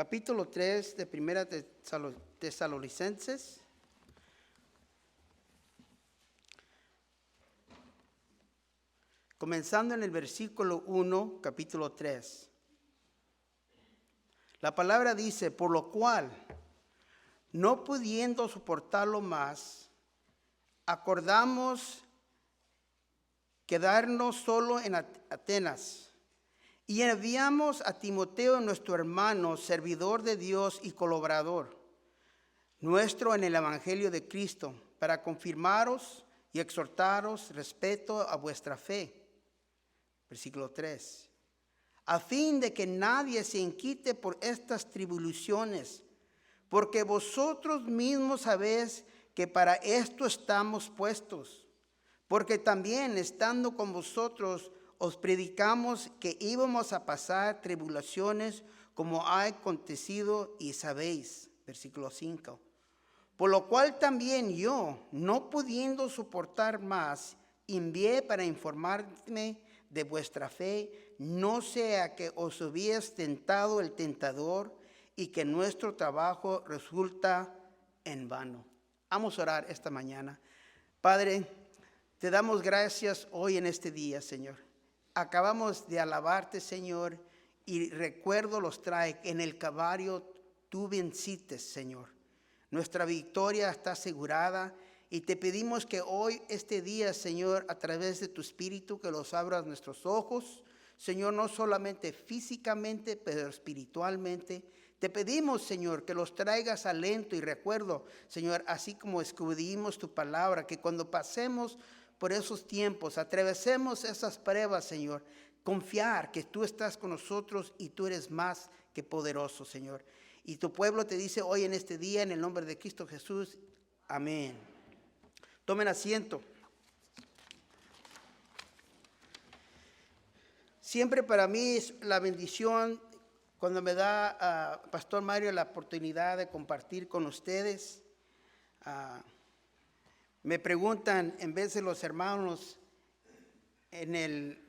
capítulo 3 de Primera Tesalonicenses. Comenzando en el versículo 1, capítulo 3. La palabra dice: por lo cual, no pudiendo soportarlo más, acordamos quedarnos solo en Atenas. Y enviamos a Timoteo, nuestro hermano, servidor de Dios y colaborador nuestro en el Evangelio de Cristo, para confirmaros y exhortaros respecto a vuestra fe. Versículo 3. A fin de que nadie se inquiete por estas tribulaciones, porque vosotros mismos sabéis que para esto estamos puestos. Porque también estando con vosotros os predicamos que íbamos a pasar tribulaciones como ha acontecido y sabéis. Versículo 5. Por lo cual también yo, no pudiendo soportar más, envié para informarme de vuestra fe, no sea que os hubiese tentado el tentador y que nuestro trabajo resulta en vano. Vamos a orar esta mañana. Padre, te damos gracias hoy en este día, Señor. Acabamos de alabarte, Señor, y recuerdo los trae. En el Calvario tú venciste, Señor. Nuestra victoria está asegurada y te pedimos que hoy, este día, Señor, a través de tu Espíritu, que los abras nuestros ojos, Señor, no solamente físicamente, pero espiritualmente. Te pedimos, Señor, que los traigas alento y recuerdo, Señor, así como escudrimos tu palabra, que cuando pasemos por esos tiempos, atravesemos esas pruebas, Señor, confiar que tú estás con nosotros y tú eres más que poderoso, Señor. Y tu pueblo te dice hoy en este día, en el nombre de Cristo Jesús, amén. Tomen asiento. Siempre para mí es la bendición cuando me da Pastor Mario la oportunidad de compartir con ustedes. Me preguntan en vez de los hermanos en el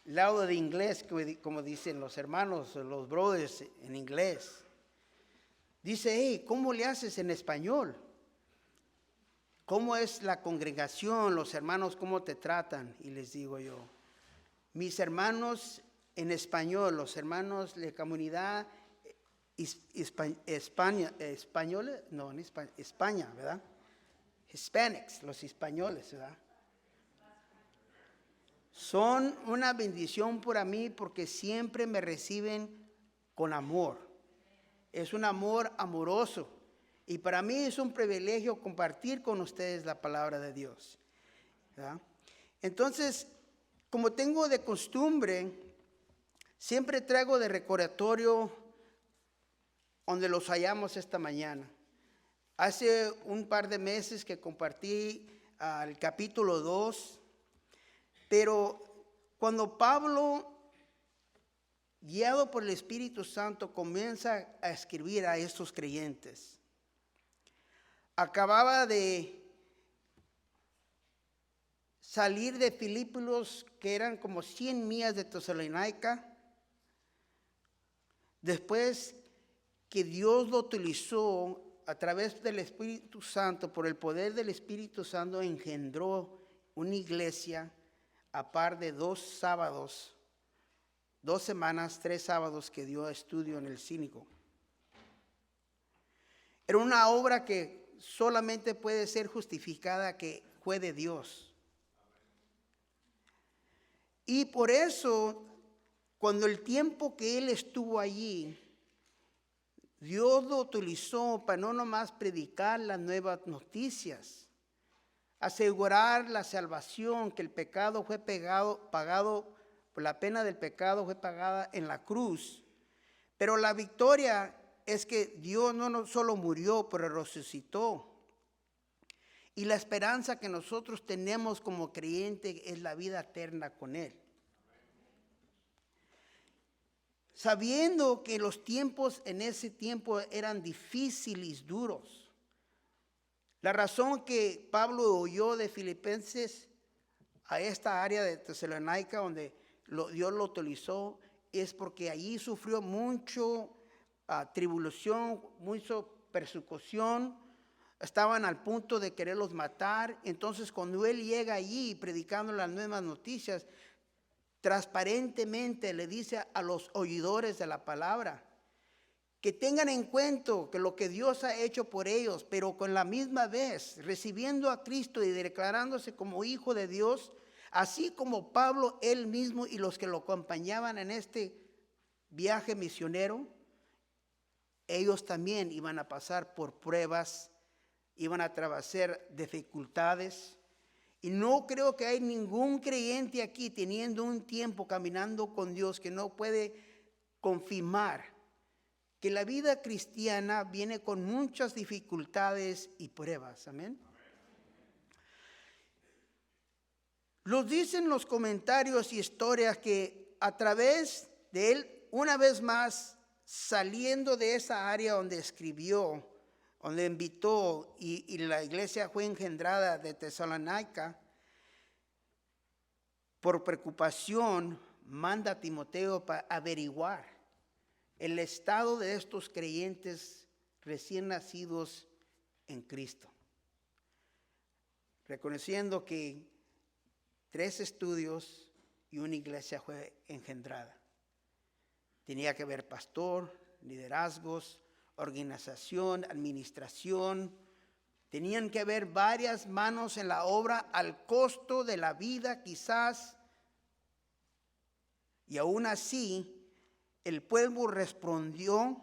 lado de inglés, como dicen los hermanos, los brothers en inglés. Dice, hey, ¿cómo le haces en español? ¿Cómo es la congregación, los hermanos, cómo te tratan? Y les digo yo, mis hermanos en español, los hermanos de la comunidad España, ¿verdad? Hispanics, los españoles, ¿verdad? Son una bendición para mí porque siempre me reciben con amor. Es un amor amoroso. Y para mí es un privilegio compartir con ustedes la palabra de Dios, ¿verdad? Entonces, como tengo de costumbre, siempre traigo de recordatorio donde los hallamos esta mañana. Hace un par de meses que compartí el capítulo 2, pero cuando Pablo, guiado por el Espíritu Santo, comienza a escribir a estos creyentes, acababa de salir de Filipos, que eran como 100 millas de Tesalónica. Después que Dios lo utilizó a través del Espíritu Santo, por el poder del Espíritu Santo, engendró una iglesia a par de 2 sábados, 2 semanas, 3 sábados que dio estudio en el Cínico. Era una obra que solamente puede ser justificada que fue de Dios. Y por eso, cuando el tiempo que él estuvo allí, Dios lo utilizó para no nomás predicar las nuevas noticias, asegurar la salvación, que el pecado fue pagado, por la pena del pecado fue pagada en la cruz. Pero la victoria es que Dios no solo murió, pero resucitó. Y la esperanza que nosotros tenemos como creyentes es la vida eterna con Él. Sabiendo que los tiempos en ese tiempo eran difíciles y duros. La razón que Pablo huyó de Filipenses a esta área de Tesalónica, donde Dios lo utilizó, es porque allí sufrió mucho tribulación, mucha persecución. Estaban al punto de quererlos matar. Entonces cuando él llega allí predicando las nuevas noticias, transparentemente le dice a los oidores de la palabra que tengan en cuenta que lo que Dios ha hecho por ellos, pero con la misma vez recibiendo a Cristo y declarándose como hijo de Dios, así como Pablo él mismo y los que lo acompañaban en este viaje misionero, ellos también iban a pasar por pruebas, iban a atravesar dificultades. Y no creo que hay ningún creyente aquí teniendo un tiempo caminando con Dios que no puede confirmar que la vida cristiana viene con muchas dificultades y pruebas. Amén. Los dicen los comentarios y historias que a través de él, una vez más, saliendo de esa área donde escribió, donde invitó y la iglesia fue engendrada de Tesalónica, por preocupación manda a Timoteo para averiguar el estado de estos creyentes recién nacidos en Cristo, reconociendo que 3 estudios y una iglesia fue engendrada. Tenía que haber pastor, liderazgos, organización, administración. Tenían que haber varias manos en la obra al costo de la vida quizás. Y aún así, el pueblo respondió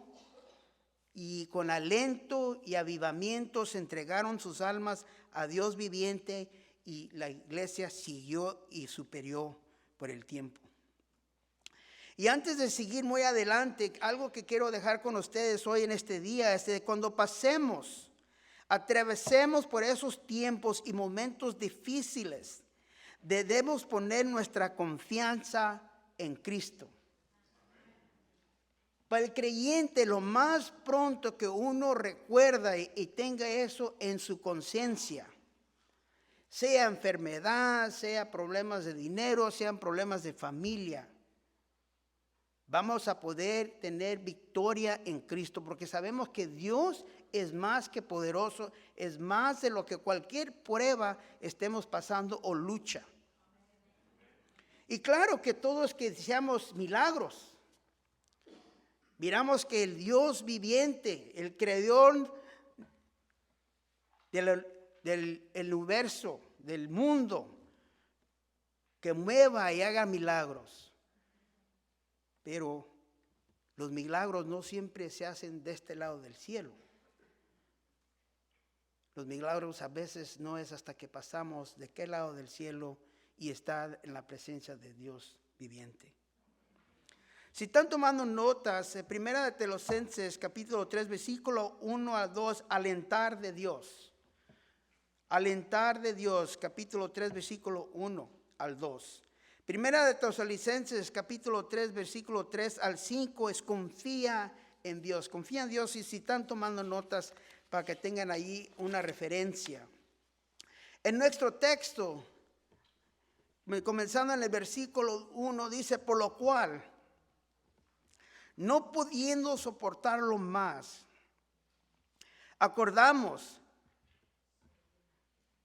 y con alento y avivamiento se entregaron sus almas a Dios viviente y la iglesia siguió y superó por el tiempo. Y antes de seguir muy adelante, algo que quiero dejar con ustedes hoy en este día es que cuando atravesemos por esos tiempos y momentos difíciles, debemos poner nuestra confianza en Cristo. Para el creyente, lo más pronto que uno recuerda y tenga eso en su conciencia, sea enfermedad, sea problemas de dinero, sean problemas de familia, vamos a poder tener victoria en Cristo, porque sabemos que Dios es más que poderoso, es más de lo que cualquier prueba estemos pasando o lucha. Y claro que todos que deseamos milagros. Miramos que el Dios viviente, el creador del universo, del mundo, que mueva y haga milagros. Pero los milagros no siempre se hacen de este lado del cielo. Los milagros a veces no es hasta que pasamos de qué lado del cielo y estar en la presencia de Dios viviente. Si están tomando notas, Primera de Tesalonicenses, capítulo 3, versículo 1 a 2, alentar de Dios. Alentar de Dios, capítulo 3, versículo 1 al 2. Primera de Tesalonicenses, capítulo 3, versículo 3 al 5, es confía en Dios. Confía en Dios y si están tomando notas para que tengan ahí una referencia. En nuestro texto, comenzando en el versículo 1, dice, por lo cual, no pudiendo soportarlo más, acordamos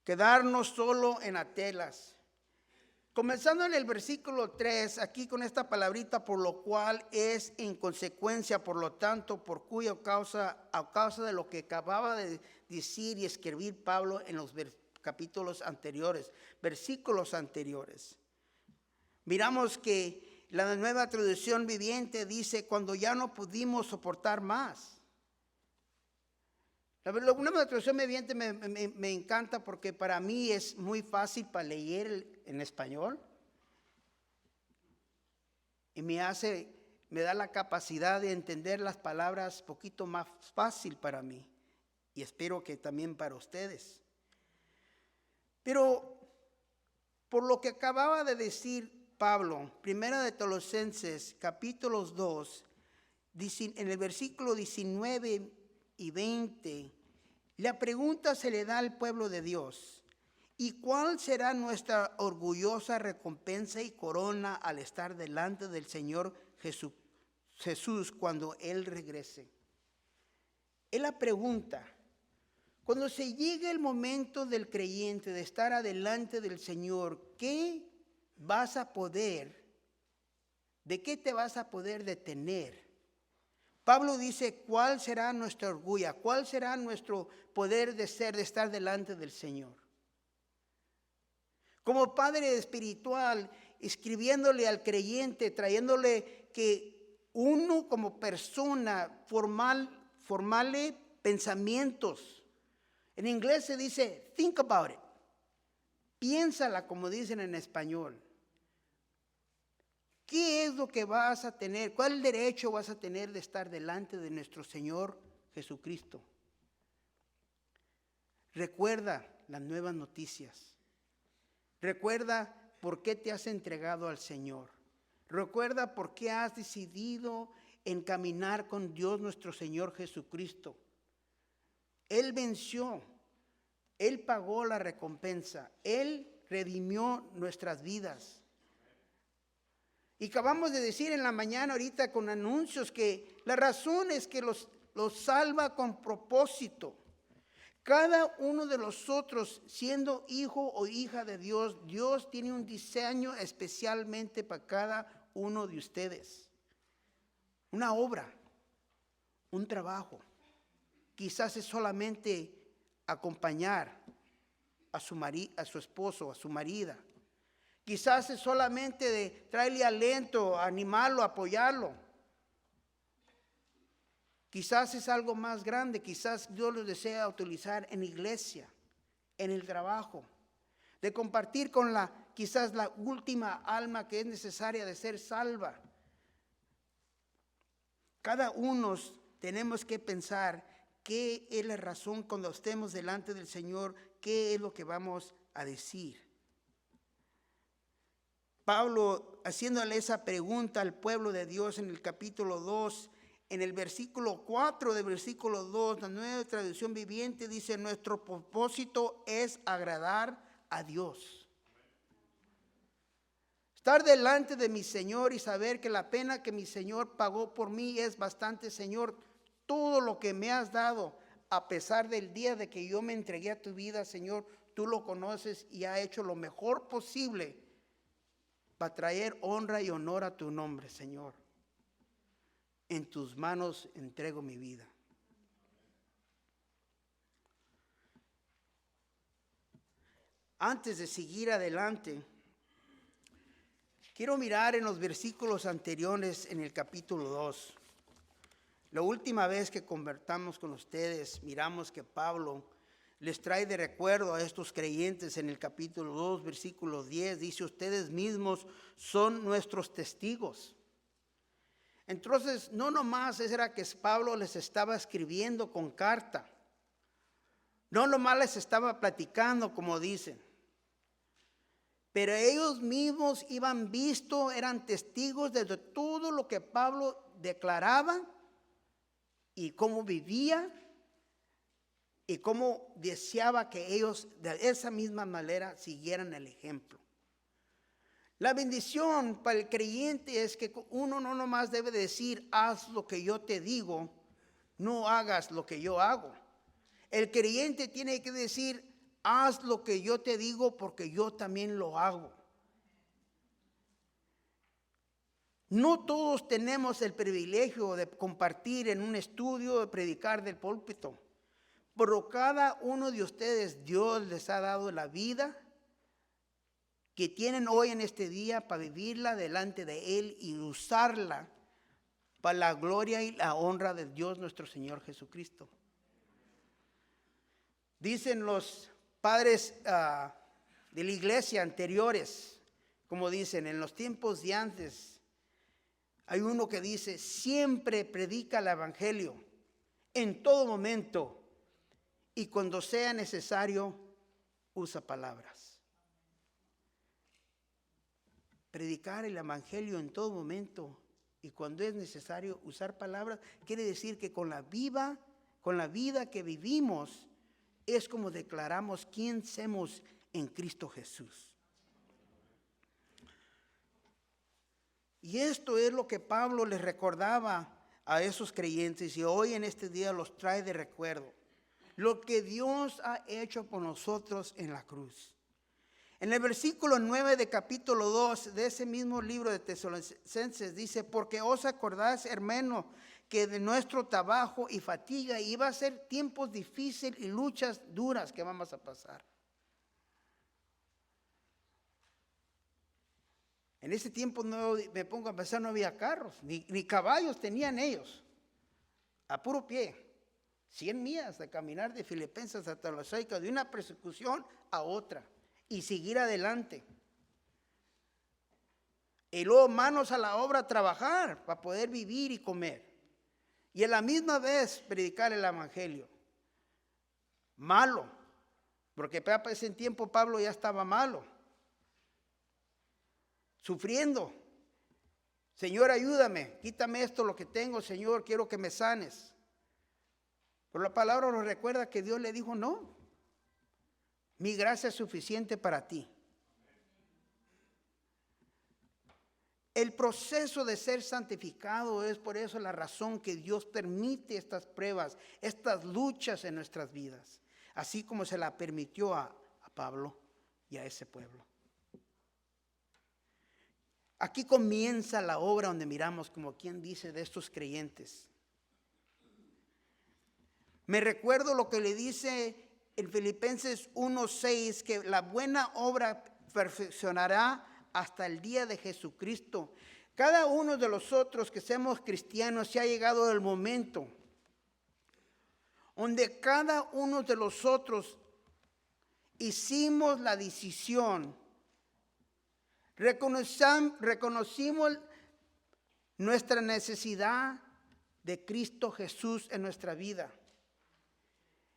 quedarnos solo en Atenas. Comenzando en el versículo 3, aquí con esta palabrita, por lo cual es en consecuencia, por lo tanto, por cuya causa, a causa de lo que acababa de decir y escribir Pablo en los capítulos anteriores, versículos anteriores. Miramos que la nueva traducción viviente dice, cuando ya no pudimos soportar más. La nueva traducción viviente me encanta porque para mí es muy fácil para leer en español. Y me da la capacidad de entender las palabras un poquito más fácil para mí. Y espero que también para ustedes. Pero por lo que acababa de decir Pablo, Primera de Tesalonicenses, capítulo 2, en el versículo 19 y 20, la pregunta se le da al pueblo de Dios: ¿y cuál será nuestra orgullosa recompensa y corona al estar delante del Señor Jesús cuando Él regrese? es la pregunta. Cuando se llegue el momento del creyente de estar adelante del Señor, ¿qué vas a poder, de qué te vas a poder detener? Pablo dice, ¿cuál será nuestra orgullo? ¿Cuál será nuestro poder de estar delante del Señor? Como padre espiritual, escribiéndole al creyente, trayéndole que uno como persona formale pensamientos. En inglés se dice, think about it. Piénsala, como dicen en español. ¿Qué es lo que vas a tener? ¿Cuál derecho vas a tener de estar delante de nuestro Señor Jesucristo? Recuerda las nuevas noticias. Recuerda por qué te has entregado al Señor. Recuerda por qué has decidido encaminar con Dios nuestro Señor Jesucristo. Él venció, Él pagó la recompensa, Él redimió nuestras vidas. Y acabamos de decir en la mañana ahorita con anuncios que la razón es que los salva con propósito. Cada uno de nosotros, siendo hijo o hija de Dios, Dios tiene un diseño especialmente para cada uno de ustedes. Una obra, un trabajo. Quizás es solamente acompañar a su esposo, a su marida. Quizás es solamente de traerle aliento, animarlo, apoyarlo. Quizás es algo más grande, quizás Dios lo desea utilizar en la iglesia, en el trabajo, de compartir con quizás la última alma que es necesaria de ser salva. Cada uno tenemos que pensar qué es la razón cuando estemos delante del Señor, qué es lo que vamos a decir. Pablo, haciéndole esa pregunta al pueblo de Dios en el capítulo 2, en el versículo 4 del versículo 2, la Nueva Traducción Viviente dice, nuestro propósito es agradar a Dios. Estar delante de mi Señor y saber que la pena que mi Señor pagó por mí es bastante, Señor. Todo lo que me has dado, a pesar del día de que yo me entregué a tu vida, Señor, tú lo conoces y has hecho lo mejor posible para traer honra y honor a tu nombre, Señor. En tus manos entrego mi vida. Antes de seguir adelante, quiero mirar en los versículos anteriores en el capítulo 2. La última vez que conversamos con ustedes, miramos que Pablo les trae de recuerdo a estos creyentes en el capítulo 2, versículo 10. Dice, ustedes mismos son nuestros testigos. Entonces, no nomás era que Pablo les estaba escribiendo con carta. No nomás les estaba platicando, como dicen. Pero ellos mismos eran testigos de todo lo que Pablo declaraba y cómo vivía y cómo deseaba que ellos de esa misma manera siguieran el ejemplo. La bendición para el creyente es que uno no nomás debe decir, haz lo que yo te digo, no hagas lo que yo hago. El creyente tiene que decir, haz lo que yo te digo porque yo también lo hago. No todos tenemos el privilegio de compartir en un estudio, de predicar del púlpito, pero cada uno de ustedes Dios les ha dado la vida que tienen hoy en este día para vivirla delante de Él y usarla para la gloria y la honra de Dios nuestro Señor Jesucristo. Dicen los padres de la iglesia anteriores, como dicen, en los tiempos de antes, hay uno que dice, siempre predica el evangelio, en todo momento, y cuando sea necesario, usa palabras. Predicar el evangelio en todo momento y cuando es necesario usar palabras, quiere decir que con la vida que vivimos, es como declaramos quién somos en Cristo Jesús. Y esto es lo que Pablo les recordaba a esos creyentes y hoy en este día los trae de recuerdo lo que Dios ha hecho por nosotros en la cruz. En el versículo 9 de capítulo 2 de ese mismo libro de Tesalonicenses dice: porque os acordáis, hermano, que de nuestro trabajo y fatiga iba a ser tiempos difíciles y luchas duras que vamos a pasar. En ese tiempo, no me pongo a pensar, no había carros, ni caballos tenían ellos, a puro pie. 100 millas de caminar de Filipenses a Tesalónica, de una persecución a otra, y seguir adelante. Y luego manos a la obra a trabajar para poder vivir y comer. Y a la misma vez predicar el evangelio. Malo, porque para ese tiempo Pablo ya estaba malo. Sufriendo. Señor, ayúdame, quítame esto, lo que tengo, Señor, quiero que me sanes. Pero la palabra nos recuerda que Dios le dijo: no, mi gracia es suficiente para ti. El proceso de ser santificado es por eso la razón que Dios permite estas pruebas, estas luchas en nuestras vidas, así como se la permitió a Pablo y a ese pueblo. Aquí comienza la obra donde miramos, como quien dice, de estos creyentes. Me recuerdo lo que le dice en Filipenses 1:6, que la buena obra perfeccionará hasta el día de Jesucristo. Cada uno de nosotros que somos cristianos, se ha llegado el momento donde cada uno de nosotros hicimos la decisión, reconocimos nuestra necesidad de Cristo Jesús en nuestra vida.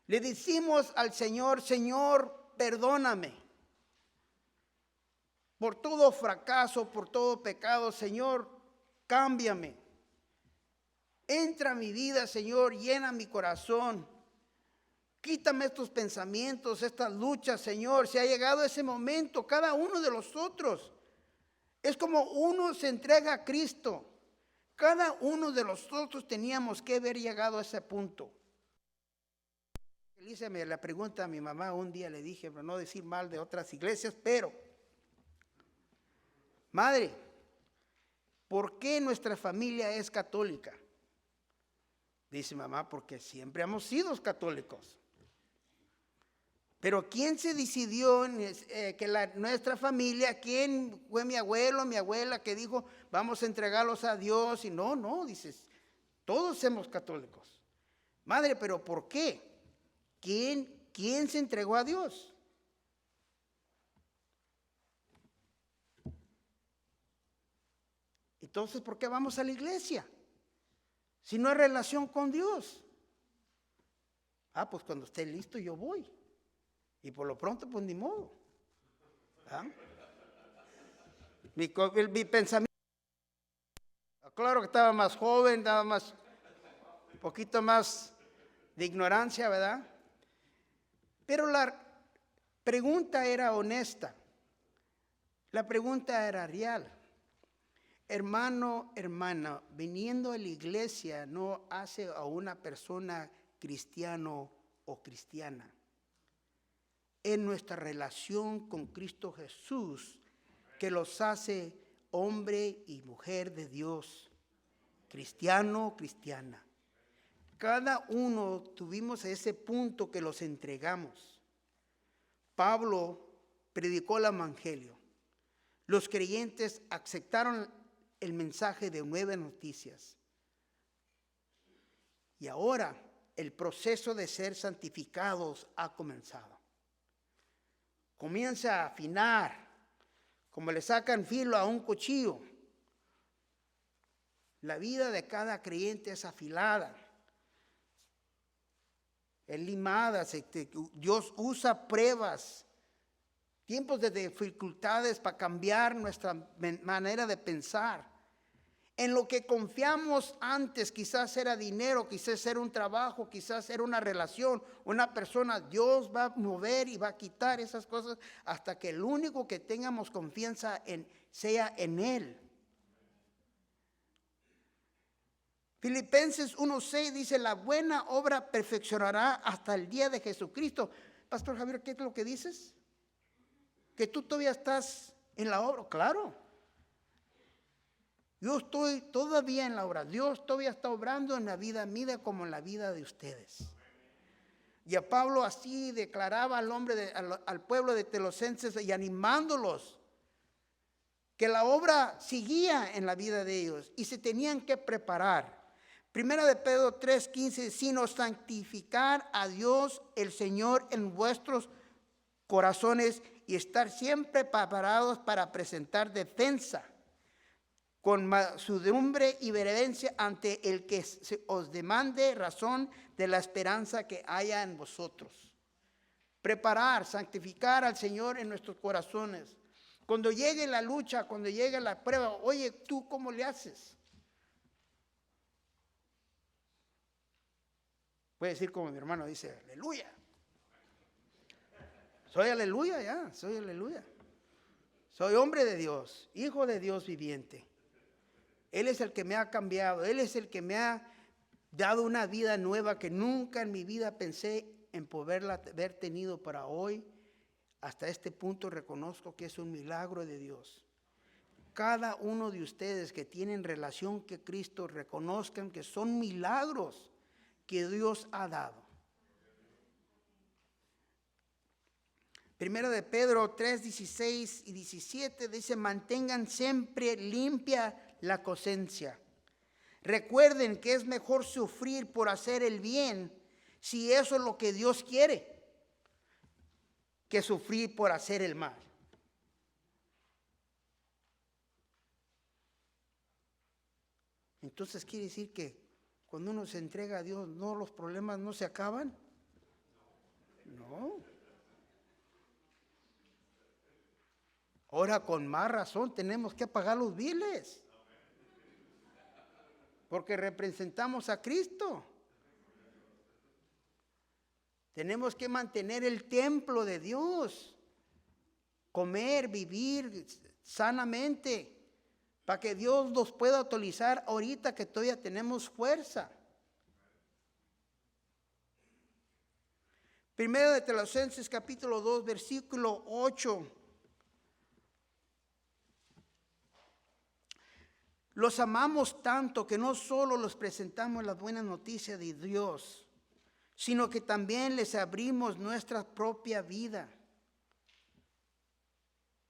Le decimos al Señor: Señor, perdóname por todo fracaso, por todo pecado. Señor, cámbiame. Entra a mi vida, Señor, llena mi corazón. Quítame estos pensamientos, estas luchas, Señor. Se ha llegado ese momento, cada uno de nosotros. Es como uno se entrega a Cristo. Cada uno de nosotros teníamos que haber llegado a ese punto. Elisa me la pregunta a mi mamá, un día le dije, para no decir mal de otras iglesias, pero, madre, ¿por qué nuestra familia es católica? Dice mamá: porque siempre hemos sido católicos. Pero ¿quién se decidió que nuestra familia, quién fue? Mi abuelo, mi abuela, que dijo: vamos a entregarlos a Dios. Y no, dices, todos somos católicos. Madre, ¿pero por qué? ¿Quién se entregó a Dios? Entonces, ¿por qué vamos a la iglesia si no hay relación con Dios? Pues cuando esté listo yo voy. Y por lo pronto, pues ni modo. Mi pensamiento, claro que estaba más joven, estaba un poquito más de ignorancia, ¿verdad? Pero la pregunta era honesta. La pregunta era real. Hermano, hermana, viniendo a la iglesia no hace a una persona cristiano o cristiana. En nuestra relación con Cristo Jesús que los hace hombre y mujer de Dios, cristiano o cristiana. Cada uno tuvimos ese punto que los entregamos. Pablo predicó el evangelio. Los creyentes aceptaron el mensaje de nuevas noticias. Y ahora el proceso de ser santificados ha comenzado. Comienza a afinar, como le sacan filo a un cuchillo. La vida de cada creyente es afilada, es limada. Dios usa pruebas, tiempos de dificultades para cambiar nuestra manera de pensar. En lo que confiamos antes, quizás era dinero, quizás era un trabajo, quizás era una relación, una persona. Dios va a mover y va a quitar esas cosas hasta que el único que tengamos confianza en sea en Él. Filipenses 1:6 dice, la buena obra perfeccionará hasta el día de Jesucristo. Pastor Javier, ¿qué es lo que dices? Que tú todavía estás en la obra. Claro. Yo estoy todavía en la obra. Dios todavía está obrando en la vida mía como en la vida de ustedes. Y a Pablo así declaraba al pueblo de Tesalonicenses y animándolos que la obra seguía en la vida de ellos y se tenían que preparar. Primera de Pedro 3:15, sino santificar a Dios el Señor en vuestros corazones y estar siempre preparados para presentar defensa con mansedumbre y reverencia ante el que os demande razón de la esperanza que haya en vosotros. Preparar, santificar al Señor en nuestros corazones. Cuando llegue la lucha, cuando llegue la prueba, oye, ¿tú cómo le haces? Puede decir como mi hermano dice, aleluya. Soy aleluya ya, soy aleluya. Soy hombre de Dios, hijo de Dios viviente. Él es el que me ha cambiado, Él es el que me ha dado una vida nueva que nunca en mi vida pensé en poderla haber tenido para hoy. Hasta este punto reconozco que es un milagro de Dios. Cada uno de ustedes que tienen relación con Cristo reconozcan que son milagros que Dios ha dado. Primero de Pedro 3:16 y 17 dice, mantengan siempre limpia la conciencia. Recuerden que es mejor sufrir por hacer el bien, si eso es lo que Dios quiere, que sufrir por hacer el mal. Entonces quiere decir que cuando uno se entrega a Dios, ¿no los problemas no se acaban? No. Ahora con más razón tenemos que pagar los biles. Porque representamos a Cristo. Tenemos que mantener el templo de Dios. Comer, vivir sanamente. Para que Dios nos pueda utilizar ahorita que todavía tenemos fuerza. Primero de Tesalonicenses capítulo 2 versículo 8. Los amamos tanto que no solo les presentamos las buenas noticias de Dios, sino que también les abrimos nuestra propia vida.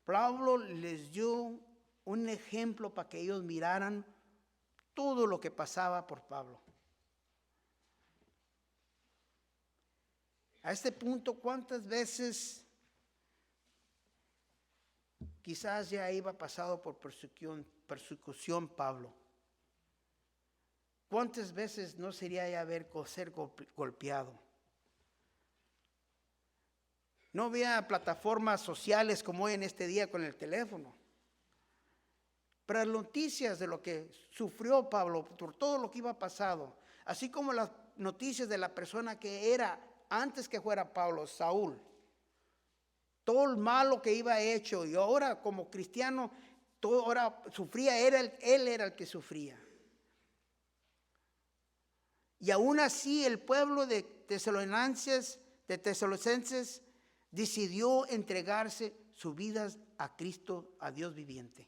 Pablo les dio un ejemplo para que ellos miraran todo lo que pasaba por Pablo. A este punto, ¿cuántas veces quizás ya iba pasado por persecución Pablo? ¿Cuántas veces no sería ya ser golpeado? No había plataformas sociales como hoy en este día con el teléfono. Pero las noticias de lo que sufrió Pablo, por todo lo que iba pasado, así como las noticias de la persona que era antes que fuera Pablo, Saúl, todo el malo que iba hecho, y ahora como cristiano, todo ahora sufría, él era el que sufría. Y aún así el pueblo de Tesalonicenses decidió entregarse sus vidas a Cristo, a Dios viviente.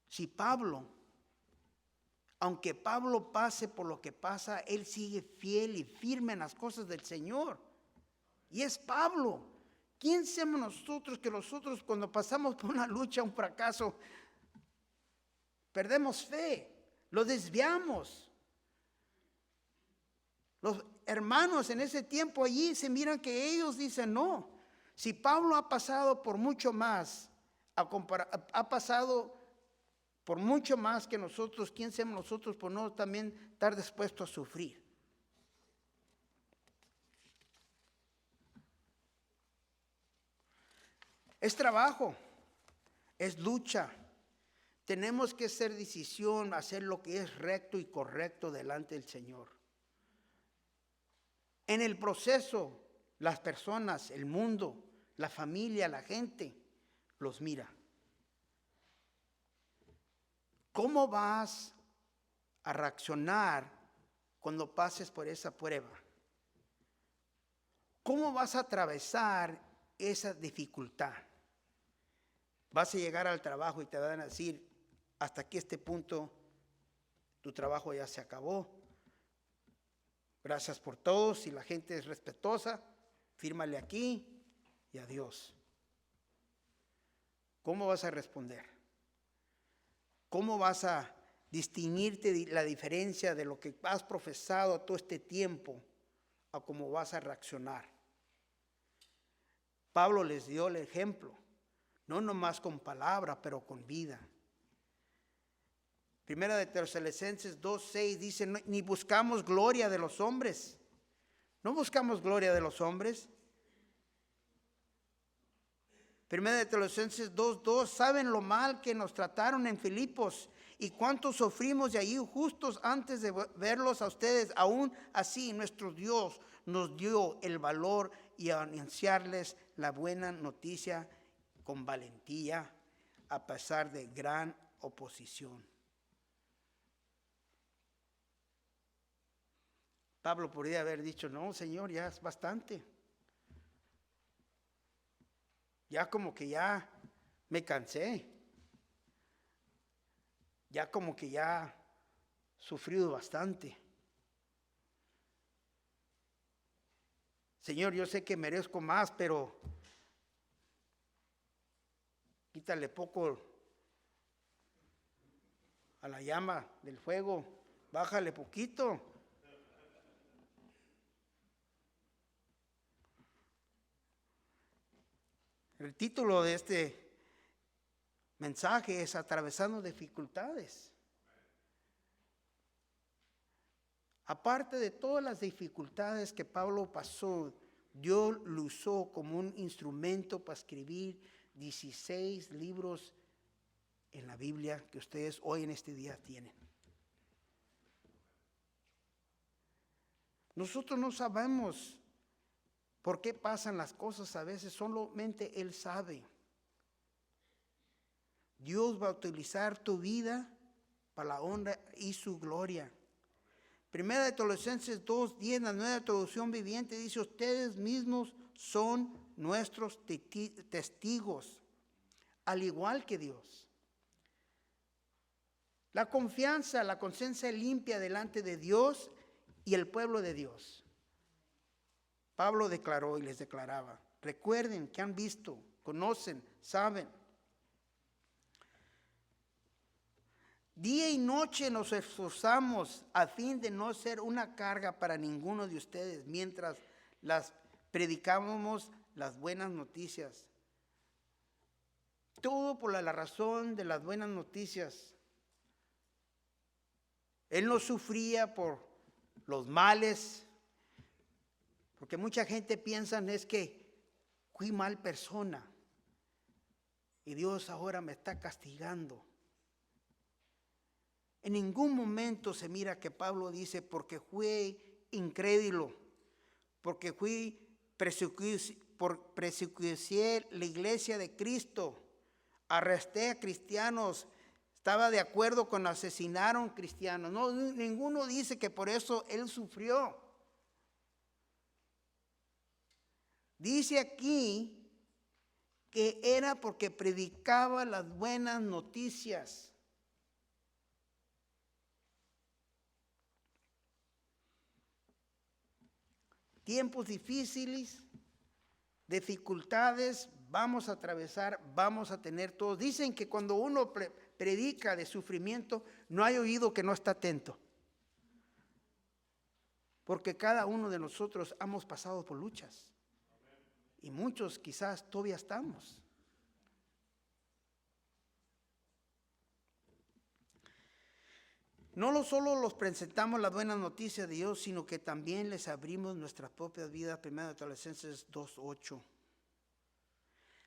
Si Pablo, aunque Pablo pase por lo que pasa, él sigue fiel y firme en las cosas del Señor. Y es Pablo. ¿Quién somos nosotros que nosotros cuando pasamos por una lucha, un fracaso, perdemos fe, lo desviamos? Los hermanos en ese tiempo allí se miran que ellos dicen no. Si Pablo ha pasado por mucho más, ha pasado por mucho más que nosotros, ¿quién somos nosotros por no también estar dispuestos a sufrir? Es trabajo, es lucha. Tenemos que hacer decisión, hacer lo que es recto y correcto delante del Señor. En el proceso, las personas, el mundo, la familia, la gente, los mira. ¿Cómo vas a reaccionar cuando pases por esa prueba? ¿Cómo vas a atravesar esa dificultad? Vas a llegar al trabajo y te van a decir, hasta aquí este punto, tu trabajo ya se acabó. Gracias por todo. Si la gente es respetuosa, fírmale aquí y adiós. ¿Cómo vas a responder? ¿Cómo vas a distinguirte la diferencia de lo que has profesado todo este tiempo a cómo vas a reaccionar? Pablo les dio el ejemplo, no nomás con palabra, pero con vida. Primera de Tesalonicenses 2:6 dice, ni buscamos gloria de los hombres. No buscamos gloria de los hombres. Primera de Tesalonicenses 2:2, saben lo mal que nos trataron en Filipos y cuánto sufrimos de allí justos antes de verlos a ustedes. Aún así, nuestro Dios nos dio el valor y anunciarles la buena noticia con valentía a pesar de gran oposición. Pablo podría haber dicho, no, Señor, ya es bastante. Ya como que ya me cansé. Ya como que ya he sufrido bastante. Señor, yo sé que merezco más, pero quítale poco a la llama del fuego, bájale poquito. El título de este mensaje es Atravesando dificultades. Aparte de todas las dificultades que Pablo pasó, Dios lo usó como un instrumento para escribir 16 libros en la Biblia que ustedes hoy en este día tienen. Nosotros no sabemos por qué pasan las cosas a veces, solamente Él sabe. Dios va a utilizar tu vida para la honra y su gloria. Primera de Tesalonicenses 2:10, la Nueva Traducción Viviente, dice, ustedes mismos son nuestros testigos, al igual que Dios. La confianza, la conciencia limpia delante de Dios y el pueblo de Dios. Pablo declaró y les declaraba, recuerden que han visto, conocen, saben. Día y noche nos esforzamos a fin de no ser una carga para ninguno de ustedes mientras las predicábamos las buenas noticias. Todo por la razón de las buenas noticias. Él no sufría por los males, porque mucha gente piensa es que fui mal persona y Dios ahora me está castigando. En ningún momento se mira que Pablo dice, porque fui incrédulo, porque perseguí la iglesia de Cristo, arresté a cristianos, estaba de acuerdo con asesinaron cristianos. No, ninguno dice que por eso él sufrió. Dice aquí que era porque predicaba las buenas noticias. Tiempos difíciles, dificultades, vamos a atravesar, vamos a tener todos. Dicen que cuando uno predica de sufrimiento, no hay oído que no está atento. Porque cada uno de nosotros hemos pasado por luchas. Y muchos quizás todavía estamos. No solo los presentamos las buenas noticias de Dios, sino que también les abrimos nuestras propias vidas. 1 Tesalonicenses 2:8.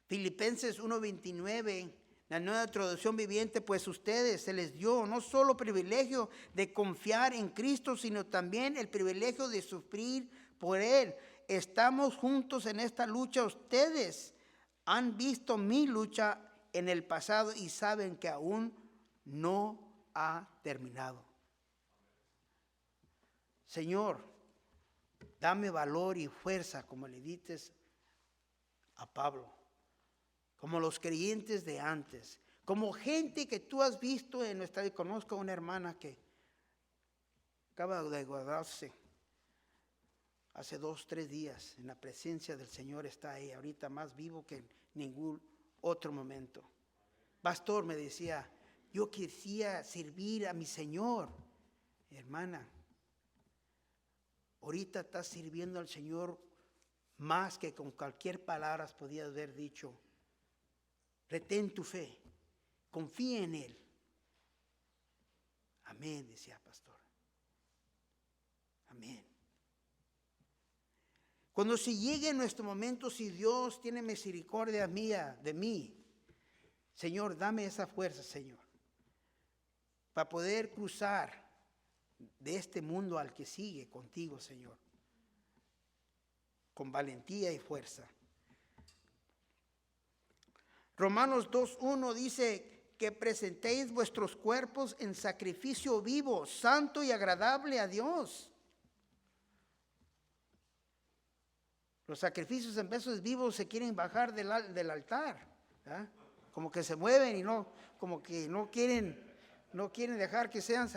Filipenses 1:29, la Nueva Traducción Viviente, pues ustedes se les dio no solo privilegio de confiar en Cristo, sino también el privilegio de sufrir por Él. Estamos juntos en esta lucha. Ustedes han visto mi lucha en el pasado y saben que aún no ha terminado. Señor, dame valor y fuerza como le dices a Pablo, como los creyentes de antes, como gente que tú has visto en nuestra vida. Conozco a una hermana que acaba de graduarse hace 2, 3 días. En la presencia del Señor está ahí, ahorita más vivo que en ningún otro momento. Pastor, me decía, yo quería servir a mi Señor. Hermana, ahorita estás sirviendo al Señor más que con cualquier palabra podías haber dicho. Retén tu fe, confía en Él. Amén, decía pastor. Amén. Cuando se llegue nuestro momento, si Dios tiene misericordia mía, de mí, Señor, dame esa fuerza, Señor, para poder cruzar de este mundo al que sigue contigo, Señor, con valentía y fuerza. Romanos 2:1 dice que presentéis vuestros cuerpos en sacrificio vivo, santo y agradable a Dios. Los sacrificios en veces vivos se quieren bajar del altar, ¿eh? Como que se mueven y no, como que no quieren dejar que sean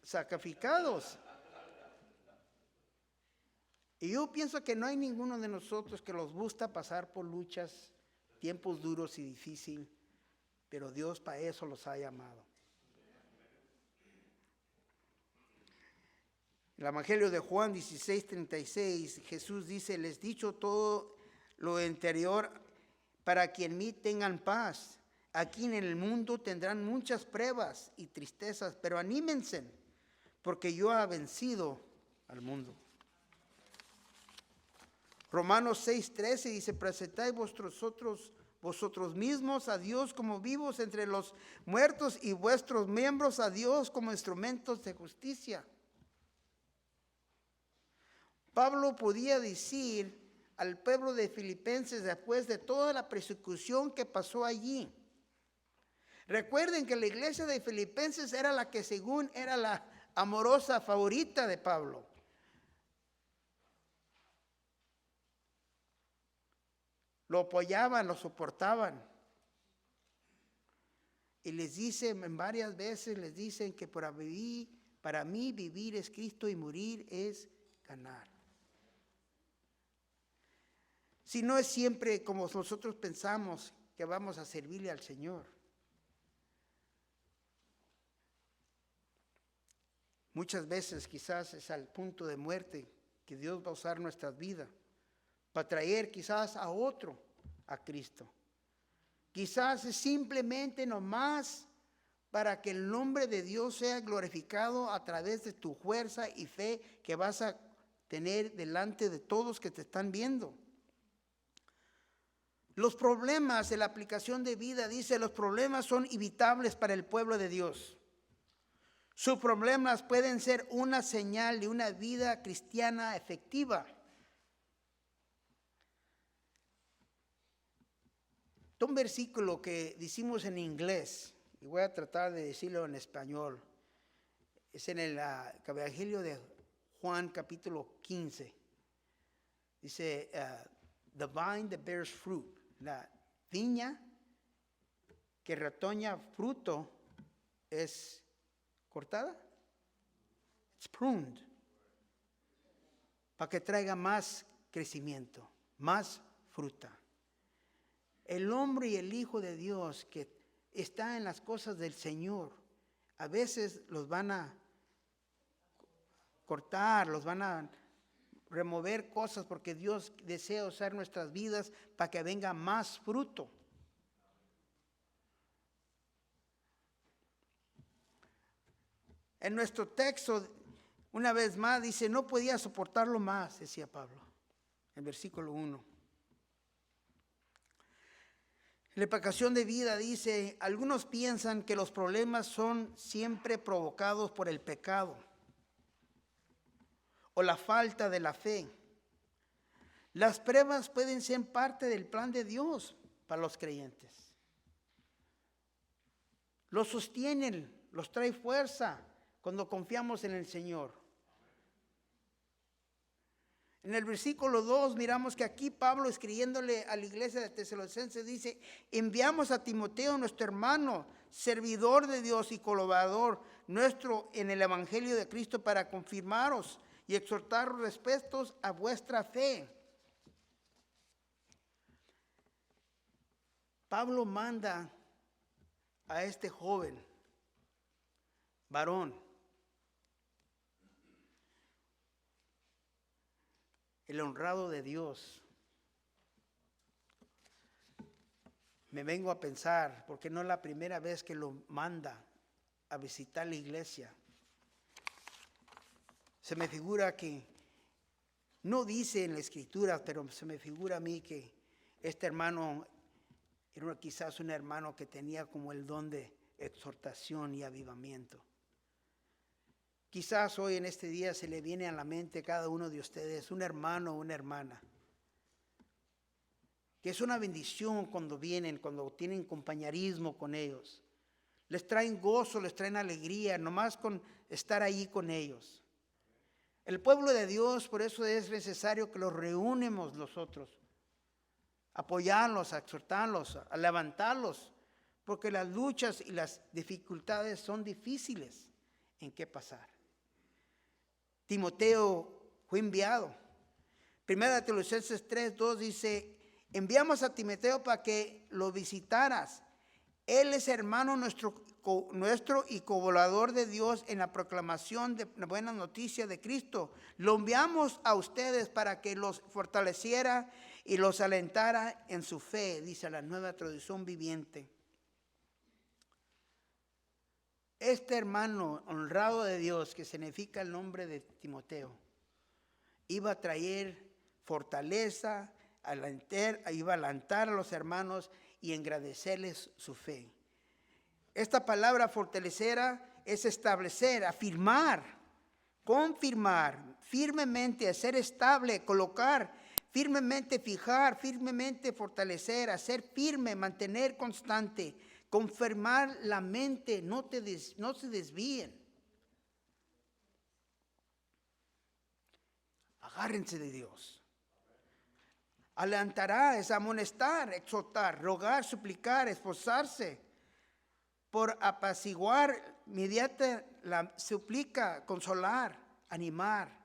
sacrificados. Y yo pienso que no hay ninguno de nosotros que nos gusta pasar por luchas, tiempos duros y difíciles, pero Dios para eso los ha llamado. El Evangelio de Juan 16:36, Jesús dice, les he dicho todo lo anterior para que en mí tengan paz. Aquí en el mundo tendrán muchas pruebas y tristezas, pero anímense, porque yo he vencido al mundo. Romanos 6:13 dice, presentáis vosotros mismos a Dios como vivos entre los muertos y vuestros miembros a Dios como instrumentos de justicia. Pablo podía decir al pueblo de Filipenses después de toda la persecución que pasó allí. Recuerden que la iglesia de Filipenses era la que según era la amorosa favorita de Pablo. Lo apoyaban, lo soportaban. Y les dicen, en varias veces les dicen que para mí vivir es Cristo y morir es ganar. Si no es siempre como nosotros pensamos que vamos a servirle al Señor. Muchas veces quizás es al punto de muerte que Dios va a usar nuestras vidas para traer quizás a otro a Cristo. Quizás es simplemente nomás para que el nombre de Dios sea glorificado a través de tu fuerza y fe que vas a tener delante de todos que te están viendo. Los problemas de la aplicación de vida, dice, los problemas son evitables para el pueblo de Dios. Sus problemas pueden ser una señal de una vida cristiana efectiva. Un versículo que decimos en inglés, y voy a tratar de decirlo en español, es en el Evangelio de Juan capítulo 15. Dice, the vine that bears fruit, la viña que retoña fruto es cortada. It's pruned. Para que traiga más crecimiento, más fruta. El hombre y el Hijo de Dios que está en las cosas del Señor, a veces los van a cortar, los van a remover cosas porque Dios desea usar nuestras vidas para que venga más fruto. En nuestro texto, una vez más, dice, no podía soportarlo más, decía Pablo, en versículo 1. La aplicación de vida dice, algunos piensan que los problemas son siempre provocados por el pecado o la falta de la fe. Las pruebas pueden ser parte del plan de Dios para los creyentes. los sostienen, los trae fuerza cuando confiamos en el Señor. En el versículo 2 miramos que aquí Pablo, escribiéndole a la iglesia de Tesalonicenses, dice: enviamos a Timoteo, nuestro hermano, servidor de Dios y colaborador nuestro en el evangelio de Cristo, para confirmaros y exhortaros respecto a vuestra fe. Pablo manda a este joven varón, el honrado de Dios. Me vengo a pensar, porque no es la primera vez que lo manda a visitar la iglesia. Se me figura que, no dice en la escritura, pero se me figura a mí que este hermano era quizás un hermano que tenía como el don de exhortación y avivamiento. Quizás hoy en este día se le viene a la mente a cada uno de ustedes un hermano o una hermana, que es una bendición cuando vienen, cuando tienen compañerismo con ellos. Les traen gozo, les traen alegría, nomás con estar ahí con ellos. El pueblo de Dios, por eso es necesario que los reunamos nosotros, apoyarlos, a exhortarlos, a levantarlos, porque las luchas y las dificultades son difíciles en qué pasar. Timoteo fue enviado. Primera de Tesalonicenses 3:2 dice: enviamos a Timoteo para que lo visitaras. Él es hermano nuestro y colaborador de Dios en la proclamación de la buena noticia de Cristo. Lo enviamos a ustedes para que los fortaleciera y los alentara en su fe, dice la Nueva Traducción Viviente. Este hermano honrado de Dios, que significa el nombre de Timoteo, iba a traer fortaleza, iba a alentar a los hermanos y engrandecerles su fe. Esta palabra fortalecer es establecer, afirmar, confirmar, firmemente, hacer estable, colocar, firmemente fijar, firmemente fortalecer, hacer firme, mantener constante, confirmar la mente, no se desvíen. Agárrense de Dios. Alentará es amonestar, exhortar, rogar, suplicar, esforzarse por apaciguar, mediante la suplica, consolar, animar,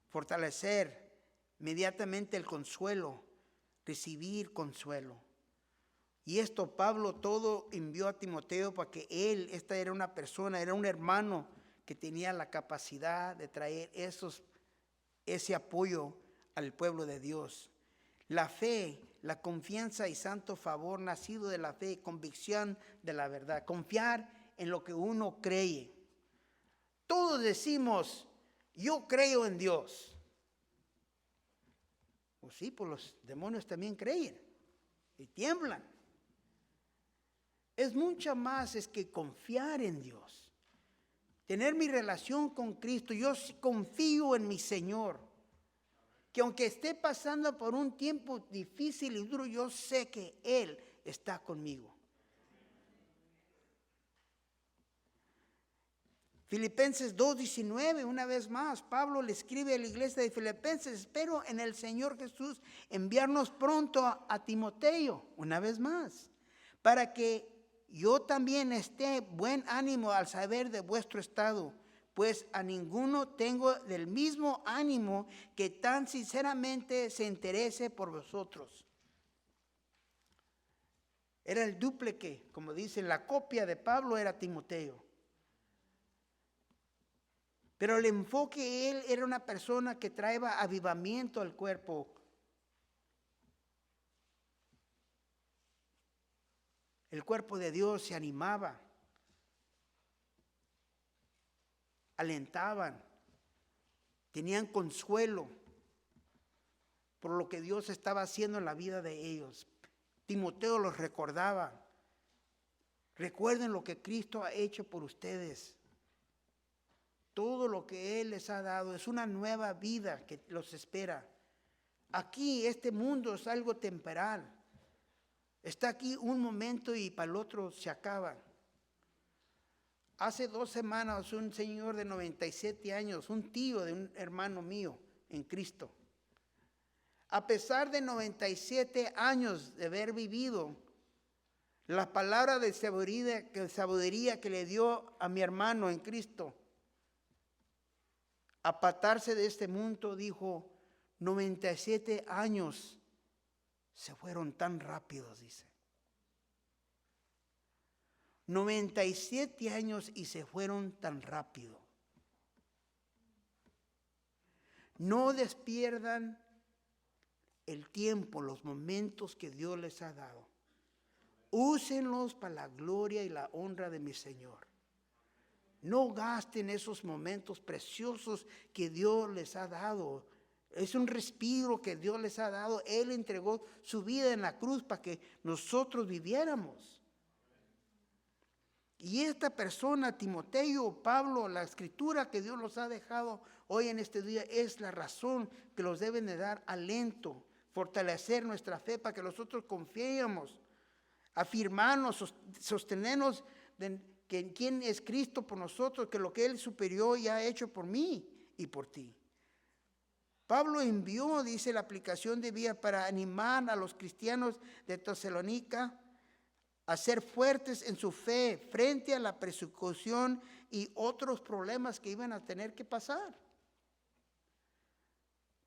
fortalecer, inmediatamente el consuelo, recibir consuelo. Y esto Pablo todo envió a Timoteo para que esta era una persona, era un hermano que tenía la capacidad de traer ese apoyo al pueblo de Dios. La fe, la confianza y santo favor nacido de la fe, convicción de la verdad, confiar en lo que uno cree. Todos decimos: yo creo en Dios. Pues sí, pues los demonios también creen y tiemblan. Es mucho más que confiar en Dios. Tener mi relación con Cristo. Yo confío en mi Señor. Que aunque esté pasando por un tiempo difícil y duro, yo sé que Él está conmigo. Filipenses 2:19, una vez más, Pablo le escribe a la iglesia de Filipenses: espero en el Señor Jesús enviarnos pronto a Timoteo, una vez más, para que yo también esté buen ánimo al saber de vuestro estado, pues a ninguno tengo del mismo ánimo que tan sinceramente se interese por vosotros. Era el dúplice, como dicen, la copia de Pablo era Timoteo. Pero el enfoque, él era una persona que traía avivamiento al cuerpo. El cuerpo de Dios se animaba, alentaban, tenían consuelo por lo que Dios estaba haciendo en la vida de ellos. Timoteo los recordaba: recuerden lo que Cristo ha hecho por ustedes. Todo lo que Él les ha dado es una nueva vida que los espera. Aquí este mundo es algo temporal. Está aquí un momento y para el otro se acaba. Hace 2 semanas un señor de 97 años, un tío de un hermano mío en Cristo, a pesar de 97 años de haber vivido, la palabra de sabiduría que le dio a mi hermano en Cristo, apartarse de este mundo, dijo, 97 años se fueron tan rápidos, dice. 97 años y se fueron tan rápido. No despierdan el tiempo, los momentos que Dios les ha dado. Úsenlos para la gloria y la honra de mi Señor. No gasten esos momentos preciosos que Dios les ha dado. Es un respiro que Dios les ha dado. Él entregó su vida en la cruz para que nosotros viviéramos. Y esta persona, Timoteo, Pablo, la escritura que Dios los ha dejado hoy en este día es la razón que los deben de dar alento, fortalecer nuestra fe para que nosotros confiemos, afirmarnos, sostenernos en quién es Cristo por nosotros, que lo que Él superior ya ha hecho por mí y por ti. Pablo envió, dice la aplicación de vida, para animar a los cristianos de Tesalónica a ser fuertes en su fe frente a la persecución y otros problemas que iban a tener que pasar.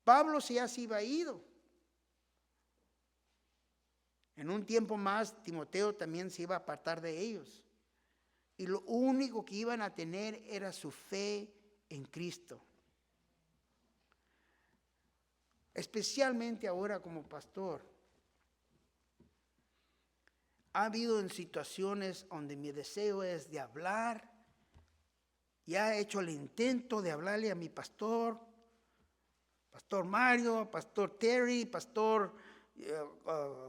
Pablo ya se iba ido. En un tiempo más, Timoteo también se iba a apartar de ellos. Y lo único que iban a tener era su fe en Cristo. Especialmente ahora como pastor. Ha habido en situaciones donde mi deseo es de hablar. Ya he hecho el intento de hablarle a mi pastor, Pastor Mario, Pastor Terry, Pastor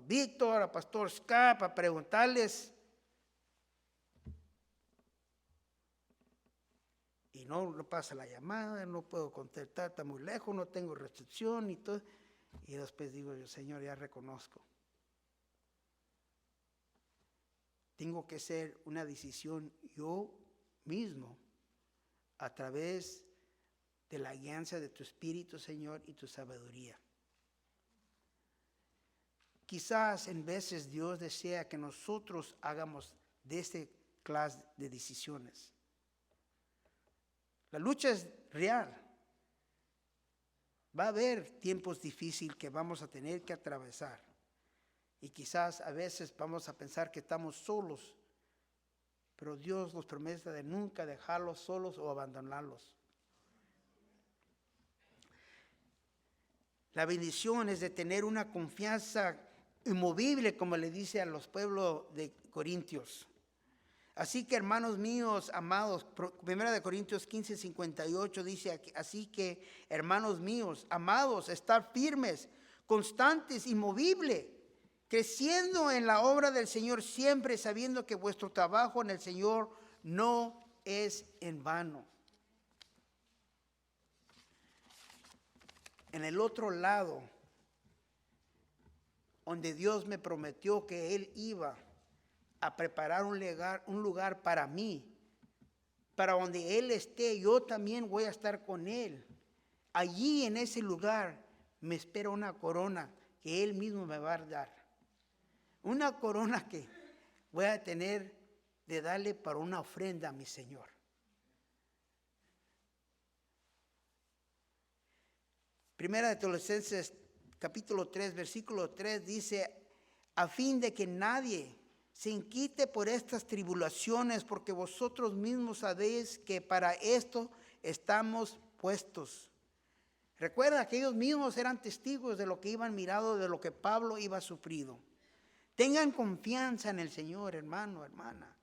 Víctor, a Pastor Scott, a preguntarles. Y no pasa la llamada, no puedo contestar, está muy lejos, no tengo recepción y todo. Y después digo yo, Señor, ya reconozco. Tengo que hacer una decisión yo mismo a través de la guianza de tu Espíritu, Señor, y tu sabiduría. Quizás en veces Dios desea que nosotros hagamos de este clase de decisiones. La lucha es real. Va a haber tiempos difíciles que vamos a tener que atravesar. Y quizás a veces vamos a pensar que estamos solos, pero Dios nos promete de nunca dejarlos solos o abandonarlos. La bendición es de tener una confianza inmovible, como le dice a los pueblos de Corintios. Así que, hermanos míos, amados, 1 Corintios 15:58 dice, así que, hermanos míos, amados, estar firmes, constantes, inmovibles, creciendo en la obra del Señor siempre, sabiendo que vuestro trabajo en el Señor no es en vano. En el otro lado, donde Dios me prometió que Él iba a preparar un lugar para mí, para donde Él esté, yo también voy a estar con Él. Allí en ese lugar me espera una corona que Él mismo me va a dar. Una corona que voy a tener de darle para una ofrenda a mi Señor. Primera de Tesalonicenses capítulo 3, versículo 3 dice, a fin de que nadie se inquiete por estas tribulaciones, porque vosotros mismos sabéis que para esto estamos puestos. Recuerda que ellos mismos eran testigos de lo que iban mirando, de lo que Pablo iba sufrido. Tengan confianza en el Señor, hermano, hermana,